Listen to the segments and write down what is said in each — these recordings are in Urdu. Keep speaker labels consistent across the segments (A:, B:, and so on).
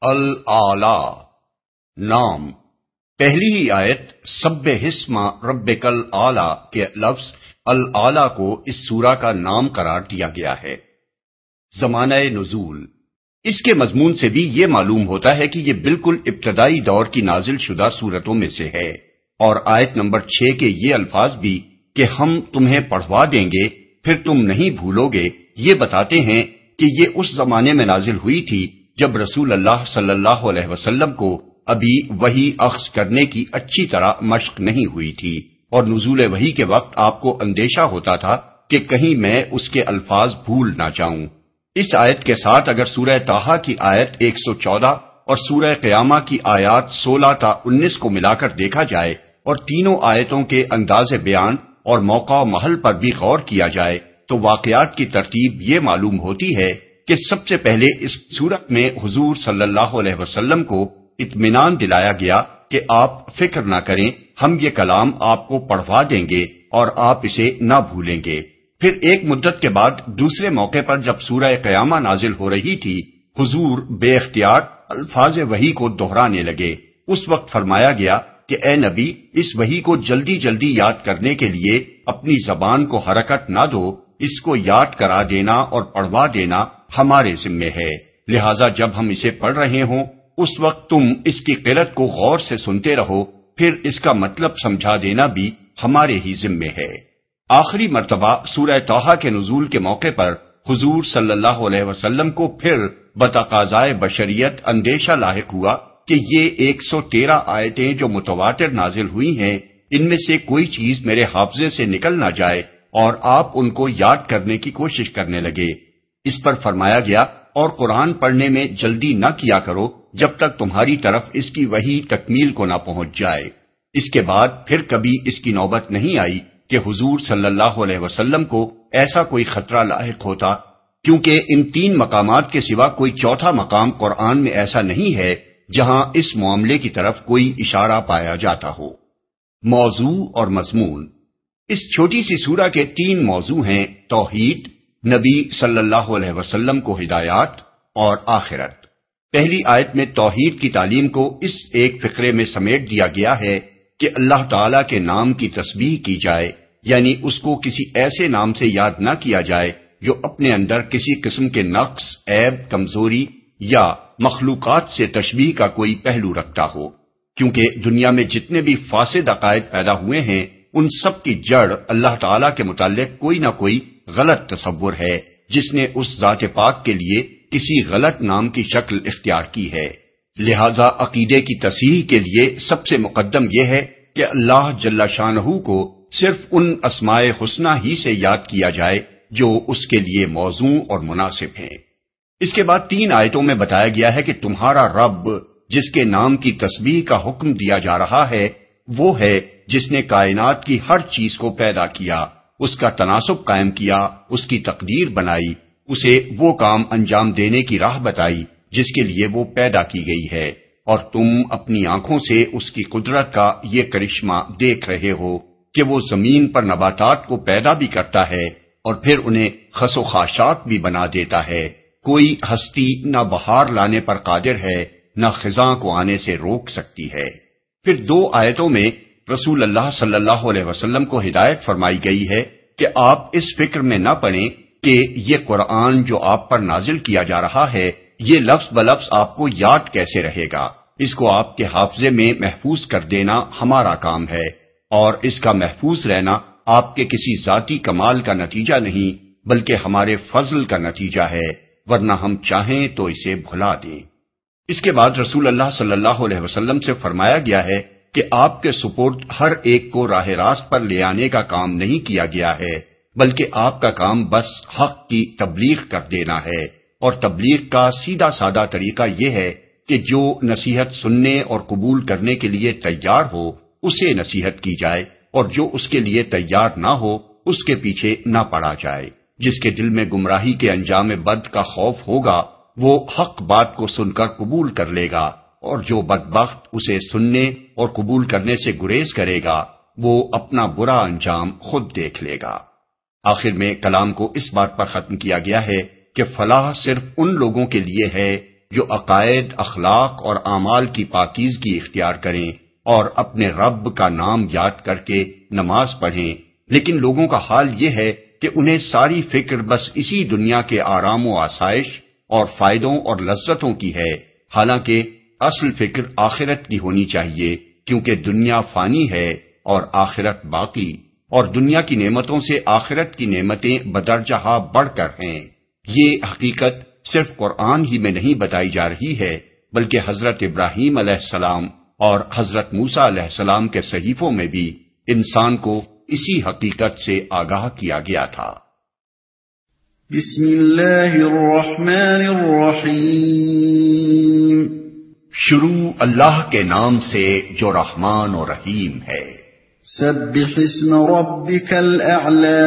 A: الاعلی نام۔ پہلی ہی آیت سبح اسم ربک الاعلی کے لفظ الاعلی کو اس سورہ کا نام قرار دیا گیا ہے۔ زمانہ نزول۔ اس کے مضمون سے بھی یہ معلوم ہوتا ہے کہ یہ بالکل ابتدائی دور کی نازل شدہ سورتوں میں سے ہے، اور آیت نمبر 6 کے یہ الفاظ بھی کہ ہم تمہیں پڑھوا دیں گے پھر تم نہیں بھولو گے، یہ بتاتے ہیں کہ یہ اس زمانے میں نازل ہوئی تھی جب رسول اللہ صلی اللہ علیہ وسلم کو ابھی وحی اخذ کرنے کی اچھی طرح مشق نہیں ہوئی تھی، اور نزول وحی کے وقت آپ کو اندیشہ ہوتا تھا کہ کہیں میں اس کے الفاظ بھول نہ جاؤں۔ اس آیت کے ساتھ اگر سورہ طٰہٰ کی آیت 114 اور سورہ قیامہ کی آیات 16 تا 19 کو ملا کر دیکھا جائے اور تینوں آیتوں کے انداز بیان اور موقع و محل پر بھی غور کیا جائے تو واقعات کی ترتیب یہ معلوم ہوتی ہے کہ سب سے پہلے اس سورت میں حضور صلی اللہ علیہ وسلم کو اطمینان دلایا گیا کہ آپ فکر نہ کریں، ہم یہ کلام آپ کو پڑھوا دیں گے اور آپ اسے نہ بھولیں گے۔ پھر ایک مدت کے بعد دوسرے موقع پر جب سورہ قیامہ نازل ہو رہی تھی، حضور بے اختیار الفاظ وحی کو دہرانے لگے۔ اس وقت فرمایا گیا کہ اے نبی، اس وحی کو جلدی جلدی یاد کرنے کے لیے اپنی زبان کو حرکت نہ دو، اس کو یاد کرا دینا اور پڑھوا دینا ہمارے ذمے ہے، لہٰذا جب ہم اسے پڑھ رہے ہوں اس وقت تم اس کی قرأت کو غور سے سنتے رہو، پھر اس کا مطلب سمجھا دینا بھی ہمارے ہی ذمے ہے۔ آخری مرتبہ سورہ طٰہٰ کے نزول کے موقع پر حضور صلی اللہ علیہ وسلم کو پھر بتقاضائے بشریت اندیشہ لاحق ہوا کہ یہ 113 آیتیں جو متواتر نازل ہوئی ہیں، ان میں سے کوئی چیز میرے حافظے سے نکل نہ جائے اور آپ ان کو یاد کرنے کی کوشش کرنے لگے۔ اس پر فرمایا گیا اور قرآن پڑھنے میں جلدی نہ کیا کرو جب تک تمہاری طرف اس کی وحی تکمیل کو نہ پہنچ جائے۔ اس کے بعد پھر کبھی اس کی نوبت نہیں آئی کہ حضور صلی اللہ علیہ وسلم کو ایسا کوئی خطرہ لاحق ہوتا، کیونکہ ان 3 مقامات کے سوا کوئی چوتھا مقام قرآن میں ایسا نہیں ہے جہاں اس معاملے کی طرف کوئی اشارہ پایا جاتا ہو۔ موضوع اور مضمون۔ اس چھوٹی سی سورہ کے 3 موضوع ہیں: توحید، نبی صلی اللہ علیہ وسلم کو ہدایات، اور آخرت۔ پہلی آیت میں توحید کی تعلیم کو اس ایک فقرے میں سمیٹ دیا گیا ہے کہ اللہ تعالیٰ کے نام کی تسبیح کی جائے، یعنی اس کو کسی ایسے نام سے یاد نہ کیا جائے جو اپنے اندر کسی قسم کے نقص، عیب، کمزوری یا مخلوقات سے تشبیہ کا کوئی پہلو رکھتا ہو، کیونکہ دنیا میں جتنے بھی فاسد عقائد پیدا ہوئے ہیں ان سب کی جڑ اللہ تعالیٰ کے متعلق کوئی نہ کوئی غلط تصور ہے، جس نے اس ذات پاک کے لیے کسی غلط نام کی شکل اختیار کی ہے۔ لہذا عقیدے کی تصحیح کے لیے سب سے مقدم یہ ہے کہ اللہ جل شانہ کو صرف ان اسماء حسنی ہی سے یاد کیا جائے جو اس کے لیے موزوں اور مناسب ہیں۔ اس کے بعد 3 آیتوں میں بتایا گیا ہے کہ تمہارا رب جس کے نام کی تسبیح کا حکم دیا جا رہا ہے وہ ہے جس نے کائنات کی ہر چیز کو پیدا کیا، اس کا تناسب قائم کیا، اس کی تقدیر بنائی، اسے وہ کام انجام دینے کی راہ بتائی جس کے لیے وہ پیدا کی گئی ہے، اور تم اپنی آنکھوں سے اس کی قدرت کا یہ کرشمہ دیکھ رہے ہو کہ وہ زمین پر نباتات کو پیدا بھی کرتا ہے اور پھر انہیں خس و خاشاک بھی بنا دیتا ہے۔ کوئی ہستی نہ بہار لانے پر قادر ہے نہ خزاں کو آنے سے روک سکتی ہے۔ پھر 2 آیتوں میں رسول اللہ صلی اللہ علیہ وسلم کو ہدایت فرمائی گئی ہے کہ آپ اس فکر میں نہ پڑیں کہ یہ قرآن جو آپ پر نازل کیا جا رہا ہے یہ لفظ بلفظ آپ کو یاد کیسے رہے گا، اس کو آپ کے حافظے میں محفوظ کر دینا ہمارا کام ہے، اور اس کا محفوظ رہنا آپ کے کسی ذاتی کمال کا نتیجہ نہیں بلکہ ہمارے فضل کا نتیجہ ہے، ورنہ ہم چاہیں تو اسے بھلا دیں۔ اس کے بعد رسول اللہ صلی اللہ علیہ وسلم سے فرمایا گیا ہے کہ آپ کے سپرد ہر ایک کو راہ راست پر لے آنے کا کام نہیں کیا گیا ہے، بلکہ آپ کا کام بس حق کی تبلیغ کر دینا ہے، اور تبلیغ کا سیدھا سادہ طریقہ یہ ہے کہ جو نصیحت سننے اور قبول کرنے کے لیے تیار ہو اسے نصیحت کی جائے، اور جو اس کے لیے تیار نہ ہو اس کے پیچھے نہ پڑا جائے۔ جس کے دل میں گمراہی کے انجام بد کا خوف ہوگا وہ حق بات کو سن کر قبول کر لے گا، اور جو بدبخت اسے سننے اور قبول کرنے سے گریز کرے گا وہ اپنا برا انجام خود دیکھ لے گا۔ آخر میں کلام کو اس بات پر ختم کیا گیا ہے کہ فلاح صرف ان لوگوں کے لیے ہے جو عقائد، اخلاق اور اعمال کی پاکیزگی اختیار کریں اور اپنے رب کا نام یاد کر کے نماز پڑھیں، لیکن لوگوں کا حال یہ ہے کہ انہیں ساری فکر بس اسی دنیا کے آرام و آسائش اور فائدوں اور لذتوں کی ہے، حالانکہ اصل فکر آخرت کی ہونی چاہیے، کیونکہ دنیا فانی ہے اور آخرت باقی، اور دنیا کی نعمتوں سے آخرت کی نعمتیں بدرجہ بڑھ کر ہیں۔ یہ حقیقت صرف قرآن ہی میں نہیں بتائی جا رہی ہے، بلکہ حضرت ابراہیم علیہ السلام اور حضرت موسیٰ علیہ السلام کے صحیفوں میں بھی انسان کو اسی حقیقت سے آگاہ کیا گیا تھا۔
B: بسم اللہ الرحمن الرحیم۔
A: شروع اللہ کے نام سے جو رحمان و رحیم ہے۔
B: سبح اسم ربک الاعلی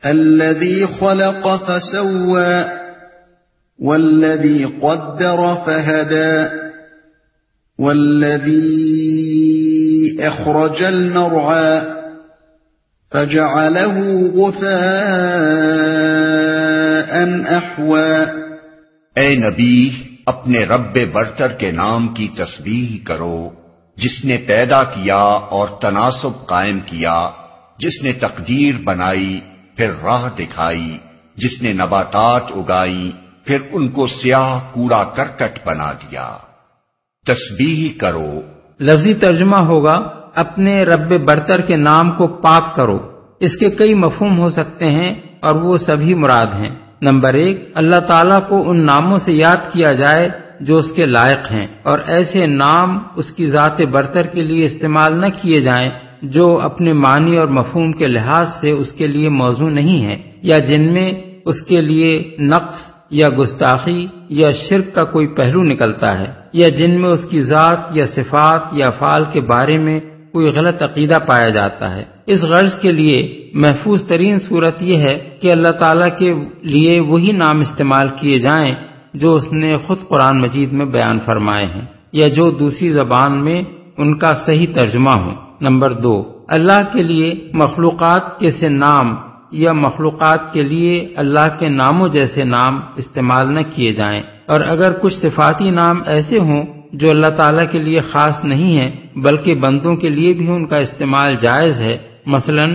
B: الذی خلق فسوى والذی قدر فہدى والذی اخرج المرعى فجعله غثاء احوى۔
A: اے نبی، اپنے رب برتر کے نام کی تسبیح کرو، جس نے پیدا کیا اور تناسب قائم کیا، جس نے تقدیر بنائی پھر راہ دکھائی، جس نے نباتات اگائی پھر ان کو سیاہ کوڑا کرکٹ بنا دیا۔ تسبیح کرو
C: لفظی ترجمہ ہوگا اپنے رب برتر کے نام کو پاک کرو۔ اس کے کئی مفہوم ہو سکتے ہیں اور وہ سبھی مراد ہیں۔ نمبر 1، اللہ تعالیٰ کو ان ناموں سے یاد کیا جائے جو اس کے لائق ہیں، اور ایسے نام اس کی ذات برتر کے لیے استعمال نہ کیے جائیں جو اپنے معنی اور مفہوم کے لحاظ سے اس کے لیے موزوں نہیں ہیں، یا جن میں اس کے لیے نقص یا گستاخی یا شرک کا کوئی پہلو نکلتا ہے، یا جن میں اس کی ذات یا صفات یا افعال کے بارے میں کوئی غلط عقیدہ پایا جاتا ہے۔ اس غرض کے لیے محفوظ ترین صورت یہ ہے کہ اللہ تعالیٰ کے لیے وہی نام استعمال کیے جائیں جو اس نے خود قرآن مجید میں بیان فرمائے ہیں، یا جو دوسری زبان میں ان کا صحیح ترجمہ ہو۔ نمبر 2، اللہ کے لیے مخلوقات کے سے نام یا مخلوقات کے لیے اللہ کے ناموں جیسے نام استعمال نہ کیے جائیں، اور اگر کچھ صفاتی نام ایسے ہوں جو اللہ تعالیٰ کے لیے خاص نہیں ہیں بلکہ بندوں کے لیے بھی ان کا استعمال جائز ہے، مثلا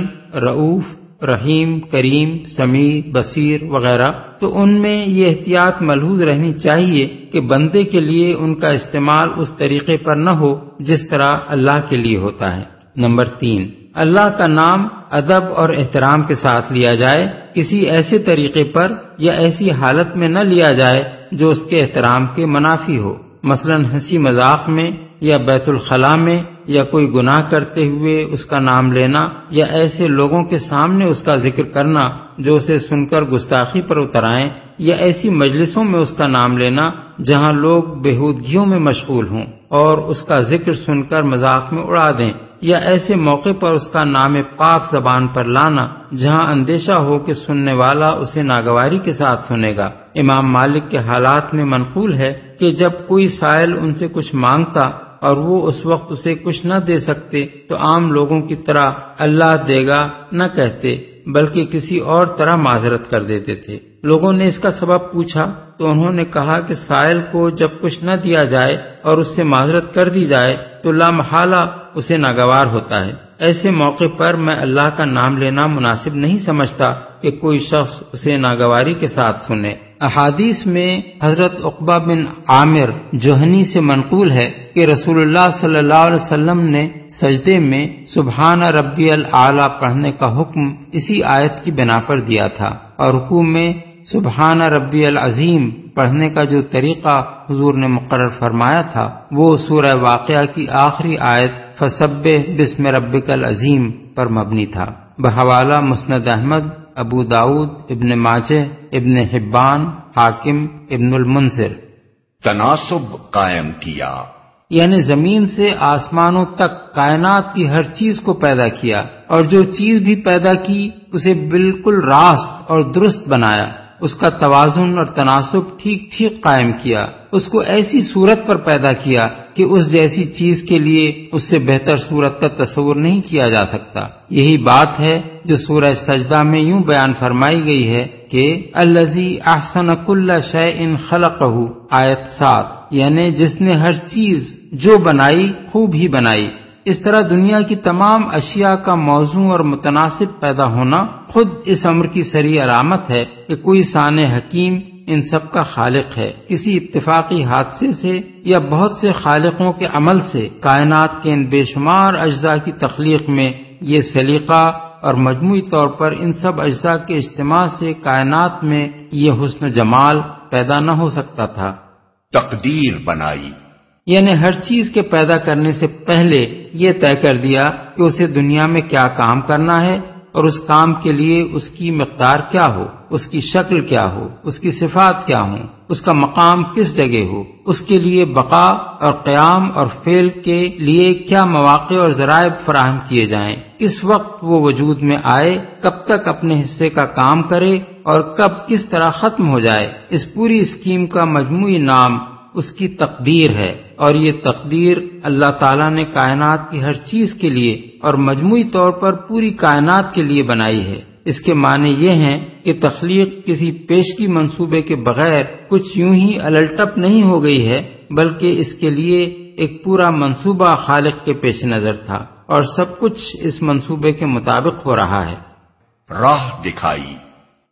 C: رؤوف، رحیم، کریم، سمیع، بصیر وغیرہ، تو ان میں یہ احتیاط ملحوظ رہنی چاہیے کہ بندے کے لیے ان کا استعمال اس طریقے پر نہ ہو جس طرح اللہ کے لیے ہوتا ہے۔ نمبر 3، اللہ کا نام ادب اور احترام کے ساتھ لیا جائے، کسی ایسے طریقے پر یا ایسی حالت میں نہ لیا جائے جو اس کے احترام کے منافی ہو، مثلا ہنسی مذاق میں یا بیت الخلاء میں، یا کوئی گناہ کرتے ہوئے اس کا نام لینا، یا ایسے لوگوں کے سامنے اس کا ذکر کرنا جو اسے سن کر گستاخی پر اتر آئیں، یا ایسی مجلسوں میں اس کا نام لینا جہاں لوگ بےہودگیوں میں مشغول ہوں اور اس کا ذکر سن کر مذاق میں اڑا دیں، یا ایسے موقع پر اس کا نام پاک زبان پر لانا جہاں اندیشہ ہو کہ سننے والا اسے ناگواری کے ساتھ سنے گا۔ امام مالک کے حالات میں منقول ہے کہ جب کوئی سائل ان سے کچھ مانگتا اور وہ اس وقت اسے کچھ نہ دے سکتے تو عام لوگوں کی طرح اللہ دے گا نہ کہتے بلکہ کسی اور طرح معذرت کر دیتے تھے۔ لوگوں نے اس کا سبب پوچھا تو انہوں نے کہا کہ سائل کو جب کچھ نہ دیا جائے اور اس سے معذرت کر دی جائے تو لا محالہ اسے ناگوار ہوتا ہے۔ ایسے موقع پر میں اللہ کا نام لینا مناسب نہیں سمجھتا کہ کوئی شخص اسے ناگواری کے ساتھ سنے۔ احادیث میں حضرت عقبہ بن عامر جوہنی سے منقول ہے کہ رسول اللہ صلی اللہ علیہ وسلم نے سجدے میں سبحان ربی الاعلی پڑھنے کا حکم اسی آیت کی بنا پر دیا تھا، اور رکوع میں سبحان ربی العظیم پڑھنے کا جو طریقہ حضور نے مقرر فرمایا تھا وہ سورہ واقعہ کی آخری آیت فسبح بسم ربک العظیم پر مبنی تھا۔ بحوالہ مسند احمد، ابو داؤد، ابن ماجہ، ابن حبان، حاکم، ابن المنذر۔
A: تناسب قائم کیا
C: یعنی زمین سے آسمانوں تک کائنات کی ہر چیز کو پیدا کیا، اور جو چیز بھی پیدا کی اسے بالکل راست اور درست بنایا، اس کا توازن اور تناسب ٹھیک ٹھیک قائم کیا، اس کو ایسی صورت پر پیدا کیا کہ اس جیسی چیز کے لیے اس سے بہتر صورت کا تصور نہیں کیا جا سکتا۔ یہی بات ہے جو سورہ سجدہ میں یوں بیان فرمائی گئی ہے کہ الذی احسن کل شیء خلقہ آیت 7، یعنی جس نے ہر چیز جو بنائی خوب ہی بنائی۔ اس طرح دنیا کی تمام اشیاء کا موزوں اور متناسب پیدا ہونا خود اس امر کی صریح علامت ہے کہ کوئی صانع حکیم ان سب کا خالق ہے۔ کسی اتفاقی حادثے سے یا بہت سے خالقوں کے عمل سے کائنات کے ان بے شمار اجزاء کی تخلیق میں یہ سلیقہ اور مجموعی طور پر ان سب اجزاء کے اجتماع سے کائنات میں یہ حسن و جمال پیدا نہ ہو سکتا تھا۔
A: تقدیر بنائی،
C: یعنی ہر چیز کے پیدا کرنے سے پہلے یہ طے کر دیا کہ اسے دنیا میں کیا کام کرنا ہے اور اس کام کے لیے اس کی مقدار کیا ہو، اس کی شکل کیا ہو، اس کی صفات کیا ہوں، اس کا مقام کس جگہ ہو، اس کے لیے بقا اور قیام اور فعل کے لیے کیا مواقع اور ذرائع فراہم کیے جائیں، کس وقت وہ وجود میں آئے، کب تک اپنے حصے کا کام کرے اور کب کس طرح ختم ہو جائے۔ اس پوری اسکیم کا مجموعی نام اس کی تقدیر ہے، اور یہ تقدیر اللہ تعالیٰ نے کائنات کی ہر چیز کے لیے اور مجموعی طور پر پوری کائنات کے لیے بنائی ہے۔ اس کے معنی یہ ہیں کہ تخلیق کسی پیشگی منصوبے کے بغیر کچھ یوں ہی الٹپ نہیں ہو گئی ہے، بلکہ اس کے لیے ایک پورا منصوبہ خالق کے پیش نظر تھا، اور سب کچھ اس منصوبے کے مطابق ہو رہا ہے۔
A: راہ دکھائی،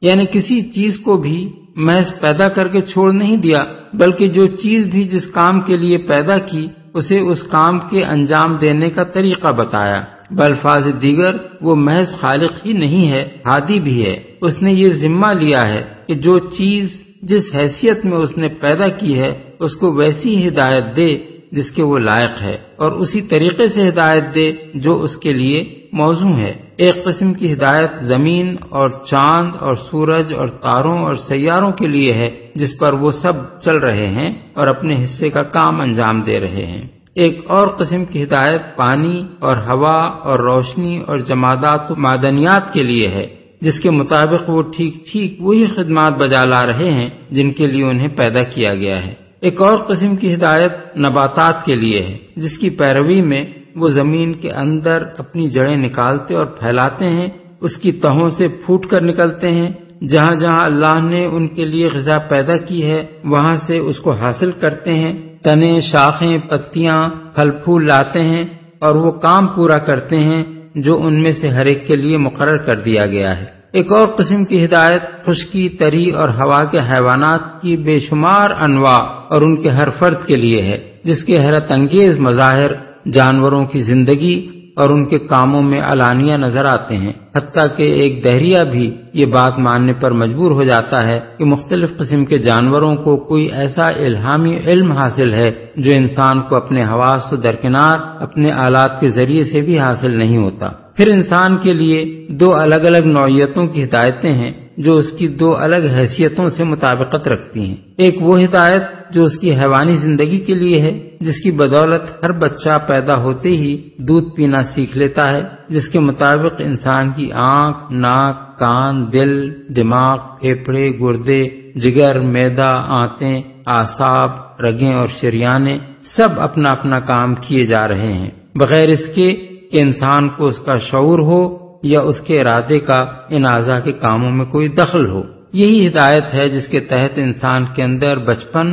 C: یعنی کسی چیز کو بھی محض پیدا کر کے چھوڑ نہیں دیا، بلکہ جو چیز بھی جس کام کے لیے پیدا کی اسے اس کام کے انجام دینے کا طریقہ بتایا۔ بالفاظ دیگر وہ محض خالق ہی نہیں ہے، ہادی بھی ہے۔ اس نے یہ ذمہ لیا ہے کہ جو چیز جس حیثیت میں اس نے پیدا کی ہے اس کو ویسی ہدایت دے جس کے وہ لائق ہے، اور اسی طریقے سے ہدایت دے جو اس کے لیے موزوں ہے۔ ایک قسم کی ہدایت زمین اور چاند اور سورج اور تاروں اور سیاروں کے لیے ہے جس پر وہ سب چل رہے ہیں اور اپنے حصے کا کام انجام دے رہے ہیں۔ ایک اور قسم کی ہدایت پانی اور ہوا اور روشنی اور جمادات و معدنیات کے لیے ہے، جس کے مطابق وہ ٹھیک وہی خدمات بجا لا رہے ہیں جن کے لیے انہیں پیدا کیا گیا ہے۔ ایک اور قسم کی ہدایت نباتات کے لیے ہے، جس کی پیروی میں وہ زمین کے اندر اپنی جڑیں نکالتے اور پھیلاتے ہیں، اس کی تہوں سے پھوٹ کر نکلتے ہیں، جہاں جہاں اللہ نے ان کے لیے غذا پیدا کی ہے وہاں سے اس کو حاصل کرتے ہیں، تنے، شاخیں، پتیاں، پھل پھول لاتے ہیں اور وہ کام پورا کرتے ہیں جو ان میں سے ہر ایک کے لیے مقرر کر دیا گیا ہے۔ ایک اور قسم کی ہدایت خشکی، تری اور ہوا کے حیوانات کی بے شمار انواع اور ان کے ہر فرد کے لیے ہے، جس کے حیرت انگیز مظاہر جانوروں کی زندگی اور ان کے کاموں میں علانیہ نظر آتے ہیں، حتیٰ کہ ایک دہریہ بھی یہ بات ماننے پر مجبور ہو جاتا ہے کہ مختلف قسم کے جانوروں کو کوئی ایسا الہامی علم حاصل ہے جو انسان کو اپنے حواس و درکنار اپنے آلات کے ذریعے سے بھی حاصل نہیں ہوتا۔ پھر انسان کے لیے دو الگ الگ نوعیتوں کی ہدایتیں ہیں جو اس کی دو الگ حیثیتوں سے مطابقت رکھتی ہیں۔ ایک وہ ہدایت جو اس کی حیوانی زندگی کے لیے ہے، جس کی بدولت ہر بچہ پیدا ہوتے ہی دودھ پینا سیکھ لیتا ہے، جس کے مطابق انسان کی آنکھ، ناک، کان، دل، دماغ، پھیپھڑے، گردے، جگر، معدہ، آنتیں، اعصاب، رگیں اور شریانیں سب اپنا اپنا کام کیے جا رہے ہیں، بغیر اس کے کہ انسان کو اس کا شعور ہو یا اس کے ارادے کا ان اعضاء کے کاموں میں کوئی دخل ہو۔ یہی ہدایت ہے جس کے تحت انسان کے اندر بچپن،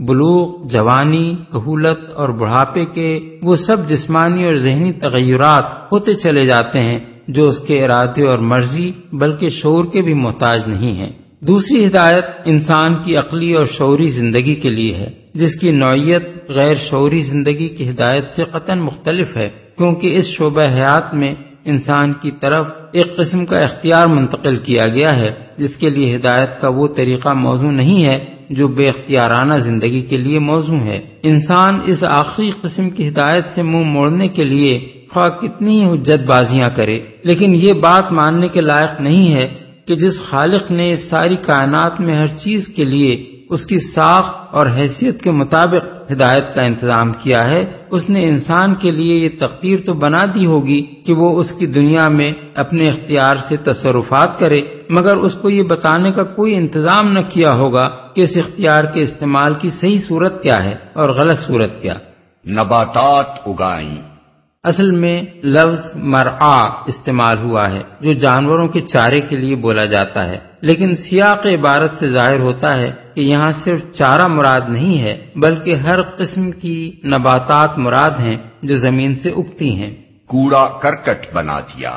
C: بلوغ، جوانی، کہولت اور بڑھاپے کے وہ سب جسمانی اور ذہنی تغیرات ہوتے چلے جاتے ہیں جو اس کے ارادے اور مرضی بلکہ شعور کے بھی محتاج نہیں ہیں۔ دوسری ہدایت انسان کی عقلی اور شعوری زندگی کے لیے ہے، جس کی نوعیت غیر شعوری زندگی کی ہدایت سے قطعاً مختلف ہے، کیونکہ اس شعبہ حیات میں انسان کی طرف ایک قسم کا اختیار منتقل کیا گیا ہے جس کے لیے ہدایت کا وہ طریقہ موزوں نہیں ہے جو بے اختیارانہ زندگی کے لیے موزوں ہے۔ انسان اس آخری قسم کی ہدایت سے منہ موڑنے کے لیے خواہ کتنی ہی حجت بازیاں کرے، لیکن یہ بات ماننے کے لائق نہیں ہے کہ جس خالق نے اس ساری کائنات میں ہر چیز کے لیے اس کی ساخت اور حیثیت کے مطابق ہدایت کا انتظام کیا ہے، اس نے انسان کے لیے یہ تقدیر تو بنا دی ہوگی کہ وہ اس کی دنیا میں اپنے اختیار سے تصرفات کرے، مگر اس کو یہ بتانے کا کوئی انتظام نہ کیا ہوگا کہ اس اختیار کے استعمال کی صحیح صورت کیا ہے اور غلط صورت کیا۔
A: نباتات اگائیں،
C: اصل میں لفظ مرعا استعمال ہوا ہے جو جانوروں کے چارے کے لیے بولا جاتا ہے، لیکن سیاق عبارت سے ظاہر ہوتا ہے کہ یہاں صرف چارہ مراد نہیں ہے بلکہ ہر قسم کی نباتات مراد ہیں جو زمین سے اگتی ہیں۔
A: کوڑا کرکٹ بنا دیا،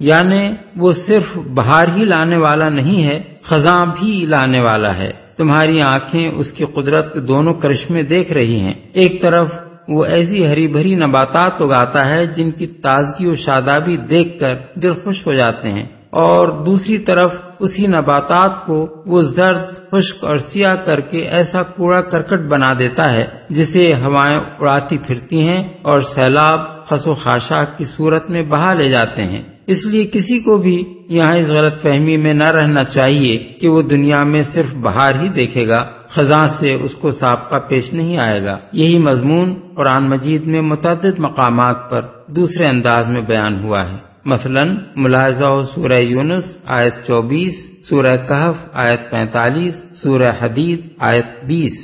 C: یعنی وہ صرف بہار ہی لانے والا نہیں ہے، خزاں بھی لانے والا ہے۔ تمہاری آنکھیں اس کی قدرت کے دونوں کرشمے دیکھ رہی ہیں، ایک طرف وہ ایسی ہری بھری نباتات اگاتا ہے جن کی تازگی و شادابی دیکھ کر دل خوش ہو جاتے ہیں، اور دوسری طرف اسی نباتات کو وہ زرد، خشک اور سیاہ کر کے ایسا کوڑا کرکٹ بنا دیتا ہے جسے ہوائیں اڑاتی پھرتی ہیں اور سیلاب خس و خاشاک کی صورت میں بہا لے جاتے ہیں۔ اس لیے کسی کو بھی یہاں اس غلط فہمی میں نہ رہنا چاہیے کہ وہ دنیا میں صرف بہار ہی دیکھے گا، خزاں سے اس کو سابقہ پیش نہیں آئے گا۔ یہی مضمون قرآن مجید میں متعدد مقامات پر دوسرے انداز میں بیان ہوا ہے۔ مثلا ملاحظہ ہو سورہ یونس آیت 24، سورہ کہف آیت 45، سورہ حدید آیت 20۔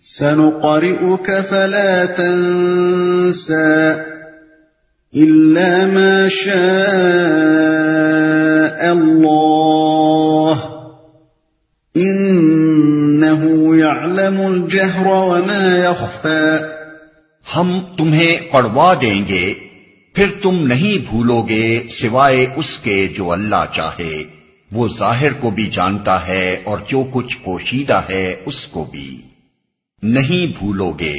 B: سنقرئك فلا تنسى إلا ما شاء الله إنه يعلم الجهر وما يخفى۔
A: ہم تمہیں پڑھوا دیں گے، پھر تم نہیں بھولو گے سوائے اس کے جو اللہ چاہے، وہ ظاہر کو بھی جانتا ہے اور جو کچھ پوشیدہ ہے اس کو بھی نہیں بھولو گے۔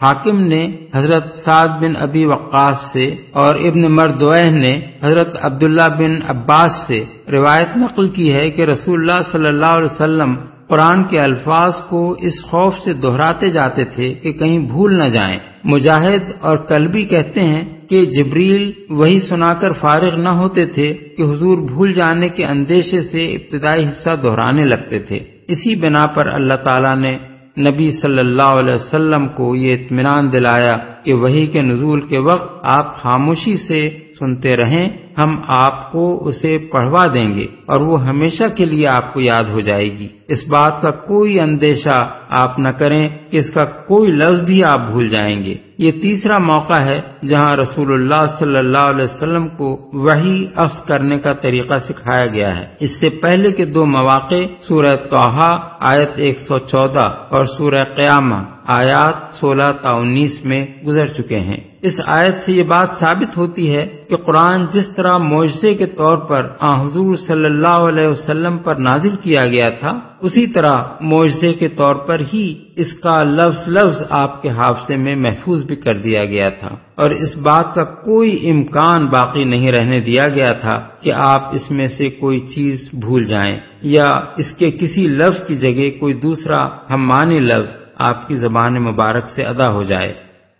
C: حاکم نے حضرت سعد بن ابی وقاص سے اور ابن مردویہ نے حضرت عبداللہ بن عباس سے روایت نقل کی ہے کہ رسول اللہ صلی اللہ علیہ وسلم قرآن کے الفاظ کو اس خوف سے دہراتے جاتے تھے کہ کہیں بھول نہ جائیں۔ مجاہد اور کلبی کہتے ہیں کہ جبریل وہی سنا کر فارغ نہ ہوتے تھے کہ حضور بھول جانے کے اندیشے سے ابتدائی حصہ دہرانے لگتے تھے۔ اسی بنا پر اللہ تعالیٰ نے نبی صلی اللہ علیہ وسلم کو یہ اطمینان دلایا کہ وحی کے نزول کے وقت آپ خاموشی سے سنتے رہیں، ہم آپ کو اسے پڑھوا دیں گے اور وہ ہمیشہ کے لیے آپ کو یاد ہو جائے گی۔ اس بات کا کوئی اندیشہ آپ نہ کریں کہ اس کا کوئی لفظ بھی آپ بھول جائیں گے۔ یہ تیسرا موقع ہے جہاں رسول اللہ صلی اللہ علیہ وسلم کو وحی اخذ کرنے کا طریقہ سکھایا گیا ہے۔ اس سے پہلے کے دو مواقع سورہ طٰہٰ آیت 114 اور سورہ قیامہ آیات 16 تا 19 میں گزر چکے ہیں۔ اس آیت سے یہ بات ثابت ہوتی ہے کہ قرآن جس طرح معجزے کے طور پر حضور صلی اللہ علیہ وسلم پر نازل کیا گیا تھا، اسی طرح معجزے کے طور پر ہی اس کا لفظ لفظ آپ کے حافظے میں محفوظ بھی کر دیا گیا تھا، اور اس بات کا کوئی امکان باقی نہیں رہنے دیا گیا تھا کہ آپ اس میں سے کوئی چیز بھول جائیں یا اس کے کسی لفظ کی جگہ کوئی دوسرا ہم معنی لفظ آپ کی زبان مبارک سے ادا ہو جائے۔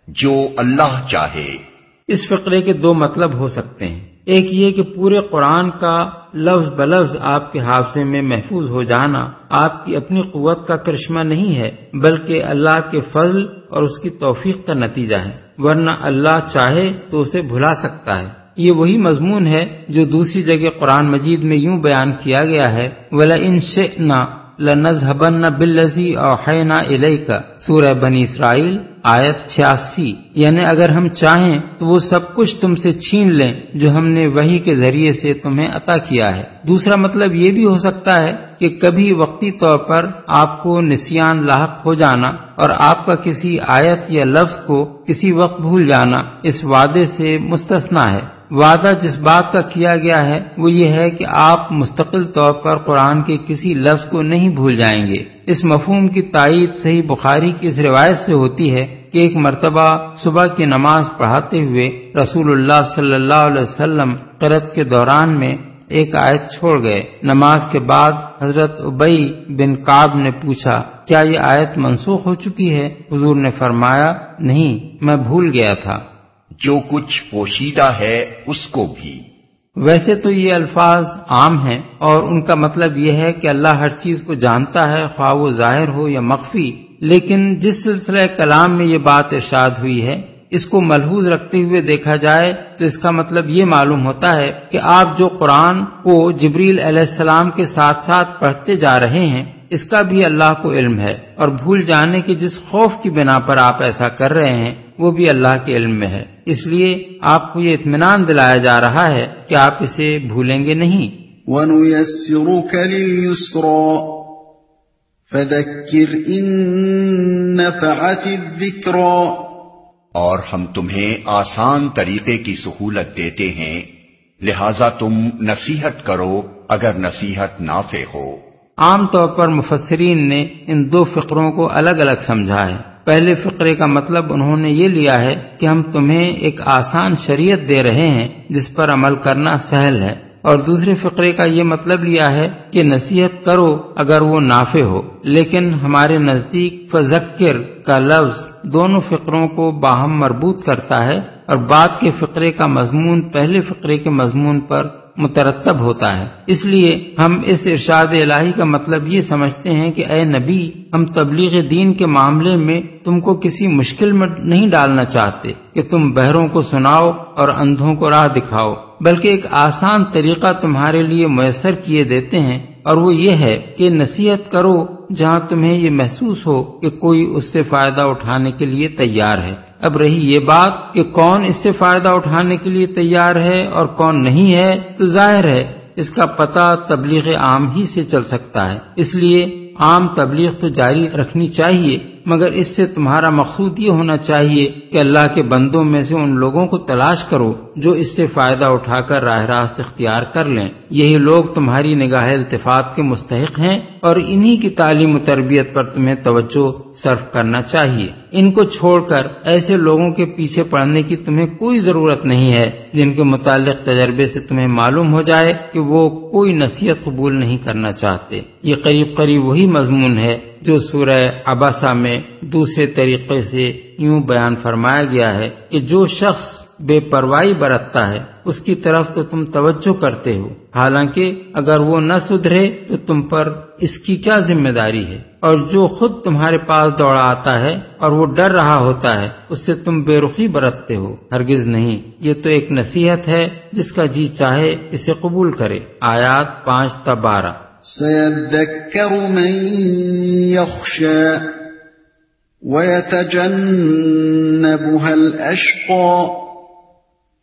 A: جو اللہ چاہے۔
C: اس فقرے کے دو مطلب ہو سکتے ہیں، ایک یہ کہ پورے قرآن کا لفظ بلفظ آپ کے حافظے میں محفوظ ہو جانا آپ کی اپنی قوت کا کرشمہ نہیں ہے بلکہ اللہ کے فضل اور اس کی توفیق کا نتیجہ ہے، ورنہ اللہ چاہے تو اسے بھلا سکتا ہے۔ یہ وہی مضمون ہے جو دوسری جگہ قرآن مجید میں یوں بیان کیا گیا ہے، وَلَئِن شِئْنَا لَنَذْهَبَنَّ بِالَّذِي أَوْحَيْنَا إِلَيْكَ، سورہ بنی اسرائیل آیت 86، یعنی اگر ہم چاہیں تو وہ سب کچھ تم سے چھین لیں جو ہم نے وحی کے ذریعے سے تمہیں عطا کیا ہے۔ دوسرا مطلب یہ بھی ہو سکتا ہے کہ کبھی وقتی طور پر آپ کو نسیان لاحق ہو جانا اور آپ کا کسی آیت یا لفظ کو کسی وقت بھول جانا اس وعدے سے مستثنا ہے۔ وعدہ جس بات کا کیا گیا ہے وہ یہ ہے کہ آپ مستقل طور پر قرآن کے کسی لفظ کو نہیں بھول جائیں گے۔ اس مفہوم کی تائید صحیح بخاری کی اس روایت سے ہوتی ہے کہ ایک مرتبہ صبح کی نماز پڑھاتے ہوئے رسول اللہ صلی اللہ علیہ وسلم قرأت کے دوران میں ایک آیت چھوڑ گئے۔ نماز کے بعد حضرت ابی بن کعب نے پوچھا، کیا یہ آیت منسوخ ہو چکی ہے؟ حضور نے فرمایا، نہیں، میں بھول گیا تھا۔
A: جو کچھ پوشیدہ ہے اس کو بھی۔
C: ویسے تو یہ الفاظ عام ہیں اور ان کا مطلب یہ ہے کہ اللہ ہر چیز کو جانتا ہے، خواہ وہ ظاہر ہو یا مخفی، لیکن جس سلسلہ کلام میں یہ بات ارشاد ہوئی ہے اس کو ملحوظ رکھتے ہوئے دیکھا جائے تو اس کا مطلب یہ معلوم ہوتا ہے کہ آپ جو قرآن کو جبریل علیہ السلام کے ساتھ ساتھ پڑھتے جا رہے ہیں اس کا بھی اللہ کو علم ہے، اور بھول جانے کے جس خوف کی بنا پر آپ ایسا کر رہے ہیں وہ بھی اللہ کے علم میں ہے۔ اس لیے آپ کو یہ اطمینان دلایا جا رہا ہے کہ آپ اسے بھولیں گے نہیں۔
B: وَنُيَسِّرُكَ لِلْيُسْرَى فَذَكِّرْ إِن نَّفَعَتِ الذِّكْرَى،
A: اور ہم تمہیں آسان طریقے کی سہولت دیتے ہیں، لہذا تم نصیحت کرو اگر نصیحت نافع ہو۔
C: عام طور پر مفسرین نے ان دو فقروں کو الگ الگ سمجھا ہے۔ پہلے فقرے کا مطلب انہوں نے یہ لیا ہے کہ ہم تمہیں ایک آسان شریعت دے رہے ہیں جس پر عمل کرنا سہل ہے، اور دوسرے فقرے کا یہ مطلب لیا ہے کہ نصیحت کرو اگر وہ نافع ہو۔ لیکن ہمارے نزدیک فذکر کا لفظ دونوں فقروں کو باہم مربوط کرتا ہے، اور بعد کے فقرے کا مضمون پہلے فقرے کے مضمون پر مترتب ہوتا ہے۔ اس لیے ہم اس ارشاد الہی کا مطلب یہ سمجھتے ہیں کہ اے نبی، ہم تبلیغ دین کے معاملے میں تم کو کسی مشکل میں نہیں ڈالنا چاہتے کہ تم بہروں کو سناؤ اور اندھوں کو راہ دکھاؤ، بلکہ ایک آسان طریقہ تمہارے لیے میسر کیے دیتے ہیں، اور وہ یہ ہے کہ نصیحت کرو جہاں تمہیں یہ محسوس ہو کہ کوئی اس سے فائدہ اٹھانے کے لیے تیار ہے۔ اب رہی یہ بات کہ کون اس سے فائدہ اٹھانے کے لیے تیار ہے اور کون نہیں ہے، تو ظاہر ہے اس کا پتہ تبلیغ عام ہی سے چل سکتا ہے۔ اس لیے عام تبلیغ تو جاری رکھنی چاہیے، مگر اس سے تمہارا مقصود یہ ہونا چاہیے کہ اللہ کے بندوں میں سے ان لوگوں کو تلاش کرو جو اس سے فائدہ اٹھا کر راہ راست اختیار کر لیں۔ یہی لوگ تمہاری نگاہ التفات کے مستحق ہیں، اور انہی کی تعلیم و تربیت پر تمہیں توجہ صرف کرنا چاہیے۔ ان کو چھوڑ کر ایسے لوگوں کے پیچھے پڑنے کی تمہیں کوئی ضرورت نہیں ہے جن کے متعلق تجربے سے تمہیں معلوم ہو جائے کہ وہ کوئی نصیحت قبول نہیں کرنا چاہتے۔ یہ قریب قریب وہی مضمون ہے جو سورہ عبسہ میں دوسرے طریقے سے یوں بیان فرمایا گیا ہے کہ جو شخص بے پرواہی برتتا ہے اس کی طرف تو تم توجہ کرتے ہو، حالانکہ اگر وہ نہ سدھرے تو تم پر اس کی کیا ذمہ داری ہے، اور جو خود تمہارے پاس دوڑا آتا ہے اور وہ ڈر رہا ہوتا ہے اس سے تم بے رخی برتتے ہو، ہرگز نہیں۔ یہ تو ایک نصیحت ہے، جس کا جی چاہے اسے قبول کرے۔ آیات 5 تا 12۔
B: سَيَذَّكَّرُ مَن يَخْشَىٰ وَيَتَجَنَّبُهَا الْأَشْقَى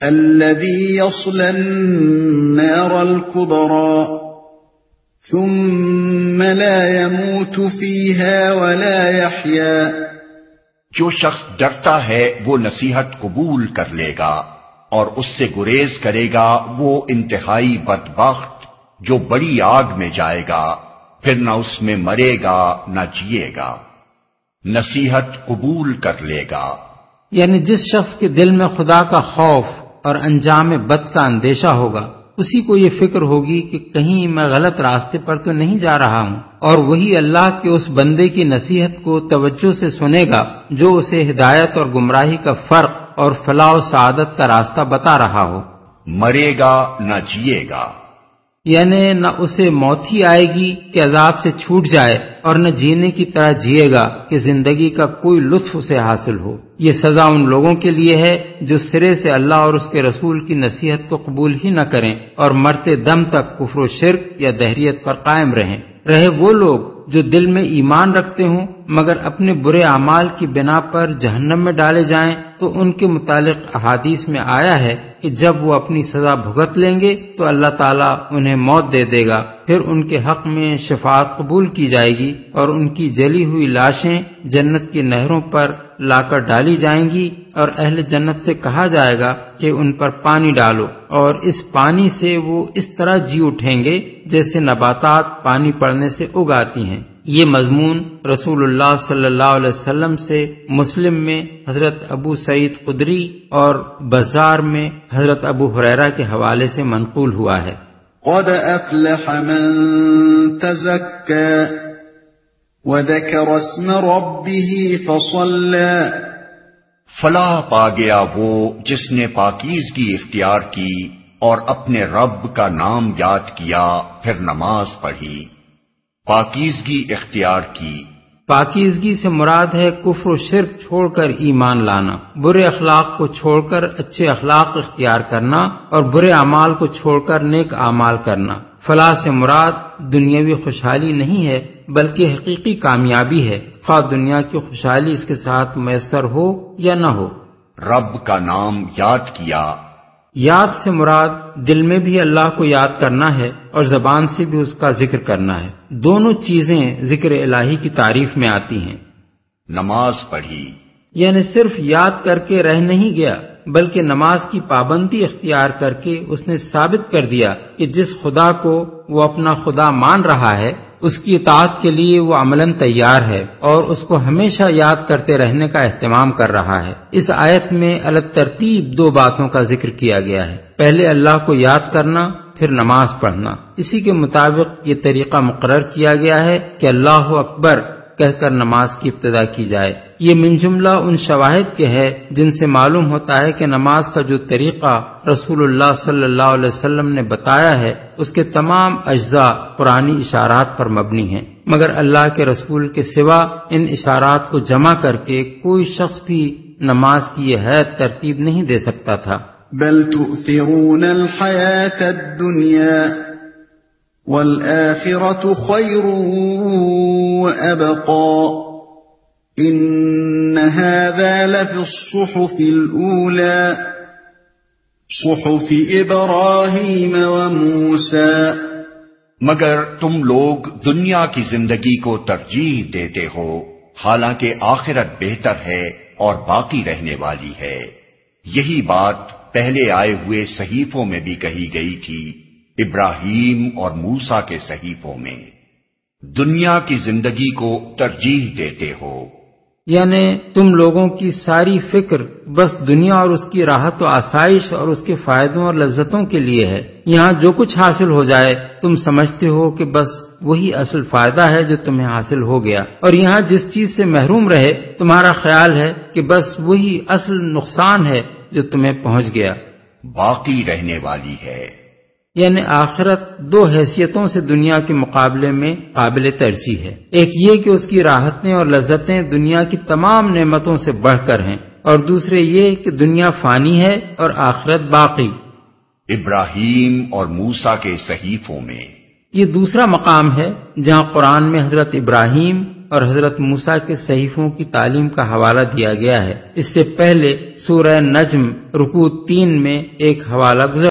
B: الَّذِي يَصْلَى النَّارَ الْكُبْرَى ثُمَّ لَا يَمُوتُ فِيهَا وَلَا يَحْيَىٰ۔
A: جو شخص ڈرتا ہے وہ نصیحت قبول کر لے گا، اور اس سے گریز کرے گا وہ انتہائی بدبخت جو بڑی آگ میں جائے گا، پھر نہ اس میں مرے گا نہ جیے گا۔ نصیحت قبول کر لے گا،
C: یعنی جس شخص کے دل میں خدا کا خوف اور انجام بد کا اندیشہ ہوگا، اسی کو یہ فکر ہوگی کہ کہیں میں غلط راستے پر تو نہیں جا رہا ہوں، اور وہی اللہ کے اس بندے کی نصیحت کو توجہ سے سنے گا جو اسے ہدایت اور گمراہی کا فرق اور فلاح و سعادت کا راستہ بتا رہا ہو۔
A: مرے گا نہ جیے گا،
C: یعنی نہ اسے موت ہی آئے گی کہ عذاب سے چھوٹ جائے، اور نہ جینے کی طرح جیے گا کہ زندگی کا کوئی لطف اسے حاصل ہو۔ یہ سزا ان لوگوں کے لیے ہے جو سرے سے اللہ اور اس کے رسول کی نصیحت کو قبول ہی نہ کریں اور مرتے دم تک کفر و شرک یا دہریت پر قائم رہیں۔ رہے وہ لوگ جو دل میں ایمان رکھتے ہوں مگر اپنے برے اعمال کی بنا پر جہنم میں ڈالے جائیں، تو ان کے متعلق احادیث میں آیا ہے کہ جب وہ اپنی سزا بھگت لیں گے تو اللہ تعالیٰ انہیں موت دے دے گا، پھر ان کے حق میں شفاعت قبول کی جائے گی، اور ان کی جلی ہوئی لاشیں جنت کی نہروں پر لا کر ڈالی جائیں گی، اور اہل جنت سے کہا جائے گا کہ ان پر پانی ڈالو، اور اس پانی سے وہ اس طرح جی اٹھیں گے جیسے نباتات پانی پڑنے سے اگاتی ہیں۔ یہ مضمون رسول اللہ صلی اللہ علیہ وسلم سے مسلم میں حضرت ابو سعید خدری اور بزار میں حضرت ابو ہریرہ کے حوالے سے منقول ہوا ہے۔
B: قد افلح من تزکى وذكر اسم ربه فصلى۔
A: فلاح پا گیا وہ جس نے پاکیزگی اختیار کی اور اپنے رب کا نام یاد کیا پھر نماز پڑھی۔ پاکیزگی اختیار کی،
C: پاکیزگی سے مراد ہے کفر و شرک چھوڑ کر ایمان لانا، برے اخلاق کو چھوڑ کر اچھے اخلاق اختیار کرنا، اور برے اعمال کو چھوڑ کر نیک اعمال کرنا۔ فلاح سے مراد دنیاوی خوشحالی نہیں ہے بلکہ حقیقی کامیابی ہے، خواہ دنیا کی خوشحالی اس کے ساتھ میسر ہو یا نہ ہو۔
A: رب کا نام یاد کیا۔
C: یاد سے مراد دل میں بھی اللہ کو یاد کرنا ہے اور زبان سے بھی اس کا ذکر کرنا ہے۔ دونوں چیزیں ذکر الہی کی تعریف میں آتی ہیں۔
A: نماز پڑھی،
C: یعنی صرف یاد کر کے رہ نہیں گیا، بلکہ نماز کی پابندی اختیار کر کے اس نے ثابت کر دیا کہ جس خدا کو وہ اپنا خدا مان رہا ہے اس کی اطاعت کے لیے وہ عملاً تیار ہے اور اس کو ہمیشہ یاد کرتے رہنے کا اہتمام کر رہا ہے۔ اس آیت میں الگ ترتیب دو باتوں کا ذکر کیا گیا ہے، پہلے اللہ کو یاد کرنا، پھر نماز پڑھنا۔ اسی کے مطابق یہ طریقہ مقرر کیا گیا ہے کہ اللہ اکبر کہہ کر نماز کی ابتدا کی جائے۔ یہ من جملہ ان شواہد کے ہے جن سے معلوم ہوتا ہے کہ نماز کا جو طریقہ رسول اللہ صلی اللہ علیہ وسلم نے بتایا ہے اس کے تمام اجزاء قرآنی اشارات پر مبنی ہیں، مگر اللہ کے رسول کے سوا ان اشارات کو جمع کر کے کوئی شخص بھی نماز کی یہ حد ترتیب نہیں دے سکتا تھا۔
B: بل تؤثرون الحیاة الدنیا والآخرة خیر وأبقى ان هذا لفی الصحف الأولى صحف ابراہیم وموسیٰ۔
A: مگر تم لوگ دنیا کی زندگی کو ترجیح دیتے ہو، حالانکہ آخرت بہتر ہے اور باقی رہنے والی ہے۔ یہی بات پہلے آئے ہوئے صحیفوں میں بھی کہی گئی تھی، ابراہیم اور موسیٰ کے صحیفوں میں۔ دنیا کی زندگی کو ترجیح دیتے ہو،
C: یعنی تم لوگوں کی ساری فکر بس دنیا اور اس کی راحت و آسائش اور اس کے فائدوں اور لذتوں کے لیے ہے۔ یہاں جو کچھ حاصل ہو جائے تم سمجھتے ہو کہ بس وہی اصل فائدہ ہے جو تمہیں حاصل ہو گیا، اور یہاں جس چیز سے محروم رہے تمہارا خیال ہے کہ بس وہی اصل نقصان ہے جو تمہیں پہنچ گیا۔
A: باقی رہنے والی ہے،
C: یعنی آخرت دو حیثیتوں سے دنیا کے مقابلے میں قابل ترجیح ہے۔ ایک یہ کہ اس کی راحتیں اور لذتیں دنیا کی تمام نعمتوں سے بڑھ کر ہیں، اور دوسرے یہ کہ دنیا فانی ہے اور آخرت باقی۔
A: ابراہیم اور موسیٰ کے صحیفوں میں
C: یہ دوسرا مقام ہے جہاں قرآن میں حضرت ابراہیم اور حضرت موسیٰ کے صحیفوں کی تعلیم کا حوالہ دیا گیا ہے۔ اس سے پہلے سورہ نجم رکوع 3 میں ایک حوالہ گزر